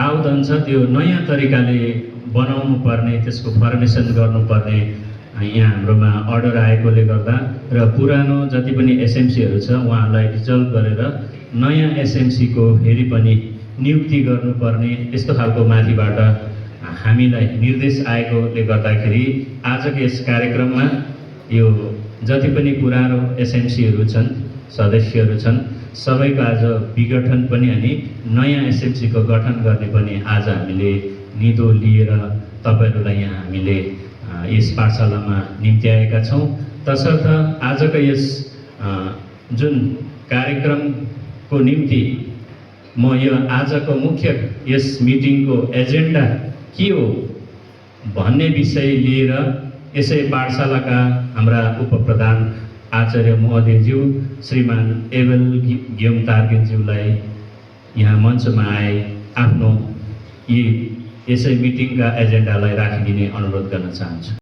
प्रावधान छ त्यो नयाँ तरिकाले बनाउनु पर्ने, त्यसको फर्मेसन गर्नुपर्ने यहाँ हाम्रोमा अर्डर आएकोले गर्दा र पुरानो जति पनि एसएमसीहरू छ उहाँहरूलाई डिजल्भ गरेर नयाँ एसएमसीको फेरि पनि नियुक्ति गर्नुपर्ने यस्तो खालको माथिबाट हामीलाई निर्देश आएकोले गर्दाखेरि आजको यस कार्यक्रममा यो जति पनि पुरानो एसएमसीहरू छन्, सदस्यहरू छन्, सबैको आज विघटन पनि अनि नयाँ एसएमसीको गठन गर्ने पनि आज हामीले निधो लिएर तपाईहरूलाई यहाँ हामीले यस पाठशालामा निम्त्याएका छौँ। तसर्थ आजको यस जुन कार्यक्रमको निम्ति म यो आजको मुख्य यस मिटिङको एजेन्डा के हो भन्ने विषय लिएर यसै पाठशालाका हाम्रा उपप्रधान आचार्य महोदयज्यू श्रीमान एबेल गियोम तार्किनज्यूलाई यहाँ मञ्चमा आए आफ्नो यसै मिटिङका एजेन्डालाई राखिदिने अनुरोध गर्न चाहन्छु।